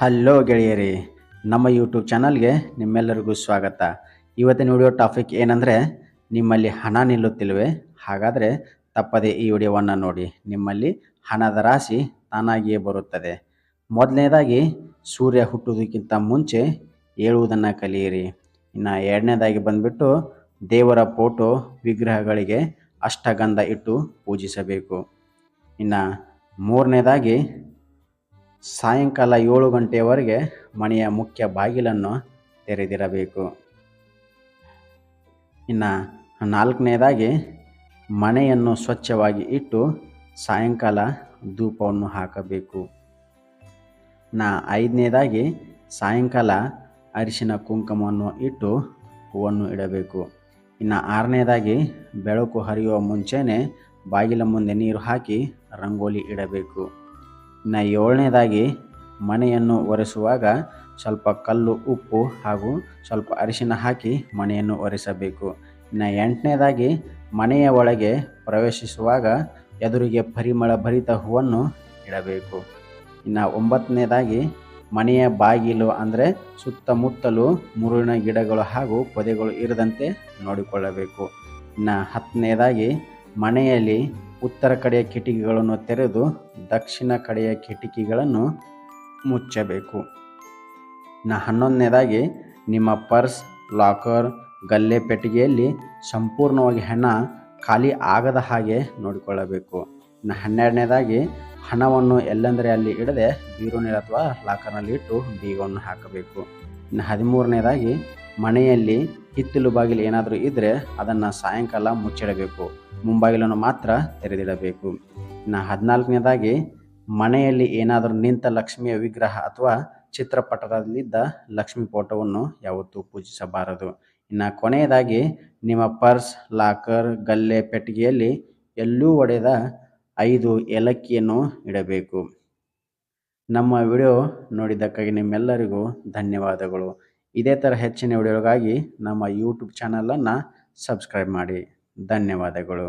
Hello ಗೆಳೆಯರಿ, ನಮ್ಮ YouTube ಚಾನಲ್ಗೆ ನಿಮ್ಮೆಲ್ಲರಿಗೂ ಸ್ವಾಗತ. ಇವತ್ತಿನ ವಿಡಿಯೋ ಟಾಪಿಕ್ ಏನಂದರೆ, ನಿಮ್ಮಲ್ಲಿ ಹಣ ನಿಲ್ಲುತ್ತಿಲ್ವೇ? ಹಾಗಾದರೆ ತಪ್ಪದೆ ಈ ವಿಡಿಯೋವನ್ನು ನೋಡಿ. ನಿಮ್ಮಲ್ಲಿ ಹಣದ ರಾಶಿ ತಾನಾಗಿಯೇ ಬರುತ್ತದೆ. ಮೊದಲನೇದಾಗಿ, ಸೂರ್ಯ ಹುಟ್ಟುವುದಕ್ಕಿಂತ ಮುಂಚೆ ಏಳುವುದನ್ನು ಕಲಿಯಿರಿ. ಇನ್ನು ಎರಡನೇದಾಗಿ ಬಂದುಬಿಟ್ಟು, ದೇವರ ಫೋಟೋ ವಿಗ್ರಹಗಳಿಗೆ ಅಷ್ಟಗಂಧ ಇಟ್ಟು ಪೂಜಿಸಬೇಕು. ಇನ್ನು ಮೂರನೇದಾಗಿ, ಸಾಯಂಕಾಲ 7 ಗಂಟೆಯವರೆಗೆ ಮನೆಯ ಮುಖ್ಯ ಬಾಗಿಲನ್ನು ತೆರೆದಿರಬೇಕು. ಇನ್ನು ನಾಲ್ಕನೇದಾಗಿ, ಮನೆಯನ್ನು ಸ್ವಚ್ಛವಾಗಿ ಇಟ್ಟು ಸಾಯಂಕಾಲ ಧೂಪವನ್ನು ಹಾಕಬೇಕು. ಇನ್ನು ಐದನೇದಾಗಿ, ಸಾಯಂಕಾಲ ಅರಿಶಿನ ಕುಂಕುಮವನ್ನು ಇಟ್ಟು ಹೂವನ್ನು ಇಡಬೇಕು. ಇನ್ನು ಆರನೇದಾಗಿ, ಬೆಳಕು ಹರಿಯುವ ಮುಂಚೆನೇ ಬಾಗಿಲ ಮುಂದೆ ನೀರು ಹಾಕಿ ರಂಗೋಲಿ ಇಡಬೇಕು. ಇನ್ನು ಏಳನೇದಾಗಿ, ಮನೆಯನ್ನು ಒರೆಸುವಾಗ ಸ್ವಲ್ಪ ಕಲ್ಲು ಉಪ್ಪು ಹಾಗೂ ಸ್ವಲ್ಪ ಅರಿಶಿನ ಹಾಕಿ ಮನೆಯನ್ನು ಒರೆಸಬೇಕು. ಇನ್ನು ಎಂಟನೇದಾಗಿ, ಮನೆಯ ಒಳಗೆ ಪ್ರವೇಶಿಸುವಾಗ ಎದುರಿಗೆ ಪರಿಮಳ ಭರಿತ ಹೂವನ್ನು ಇಡಬೇಕು. ಇನ್ನು ಒಂಬತ್ತನೇದಾಗಿ, ಮನೆಯ ಬಾಗಿಲು ಅಂದರೆ ಸುತ್ತಮುತ್ತಲು ಮುರುಳಿನ ಗಿಡಗಳು ಹಾಗೂ ಪೊದೆಗಳು ಇರದಂತೆ ನೋಡಿಕೊಳ್ಳಬೇಕು. ಇನ್ನು ಹತ್ತನೇದಾಗಿ, ಮನೆಯಲ್ಲಿ ಉತ್ತರ ಕಡೆಯ ಕಿಟಕಿಗಳನ್ನು ತೆರೆದು ದಕ್ಷಿಣ ಕಡೆಯ ಕಿಟಕಿಗಳನ್ನು ಮುಚ್ಚಬೇಕು. ಇನ್ನು 11ನೇದಾಗಿ, ನಿಮ್ಮ ಪರ್ಸ್, ಲಾಕರ್, ಗಲ್ಲೆ ಪೆಟ್ಟಿಗೆಯಲ್ಲಿ ಸಂಪೂರ್ಣವಾಗಿ ಹಣ ಖಾಲಿ ಆಗದ ಹಾಗೆ ನೋಡಿಕೊಳ್ಳಬೇಕು. ಇನ್ನು 12ನೇದಾಗಿ, ಹಣವನ್ನು ಎಲ್ಲೆಂದರೆ ಅಲ್ಲಿ ಇಡದೆ ಬೀರುನಲ್ಲಿ ಅಥವಾ ಲಾಕರ್ನಲ್ಲಿ ಇಟ್ಟು ಬೀಗವನ್ನು ಹಾಕಬೇಕು. ಇನ್ನು 13ನೇದಾಗಿ, ಮನೆಯಲ್ಲಿ ಹಿತ್ತಲು ಬಾಗಿಲು ಏನಾದರೂ ಇದ್ದರೆ ಅದನ್ನು ಸಾಯಂಕಾಲ ಮುಚ್ಚಿಡಬೇಕು. ಮುಂಬಾಗಿಲನ್ನು ಮಾತ್ರ ತೆರೆದಿಡಬೇಕು. ಇನ್ನು 14ನೇದಾಗಿ, ಮನೆಯಲ್ಲಿ ಏನಾದರೂ ನಿಂತ ಲಕ್ಷ್ಮಿಯ ವಿಗ್ರಹ ಅಥವಾ ಚಿತ್ರಪಟದಲ್ಲಿದ್ದ ಲಕ್ಷ್ಮಿ ಫೋಟೋವನ್ನು ಯಾವತ್ತೂ ಪೂಜಿಸಬಾರದು. ಇನ್ನು ಕೊನೆಯದಾಗಿ, ನಿಮ್ಮ ಪರ್ಸ್, ಲಾಕರ್, ಗಲ್ಲೆ ಪೆಟ್ಟಿಗೆಯಲ್ಲಿ ಎಲ್ಲೂ ಒಡೆದ 5 ಏಲಕ್ಕಿಯನ್ನು ಇಡಬೇಕು. ನಮ್ಮ ವಿಡಿಯೋ ನೋಡಿದ್ದಕ್ಕಾಗಿ ನಿಮ್ಮೆಲ್ಲರಿಗೂ ಧನ್ಯವಾದಗಳು. ಇದೇ ಥರ ಹೆಚ್ಚಿನ ವಿಡಿಯೋಗಾಗಿ ನಮ್ಮ ಯೂಟ್ಯೂಬ್ ಚಾನಲನ್ನು ಸಬ್ಸ್ಕ್ರೈಬ್ ಮಾಡಿ. ಧನ್ಯವಾದಗಳು.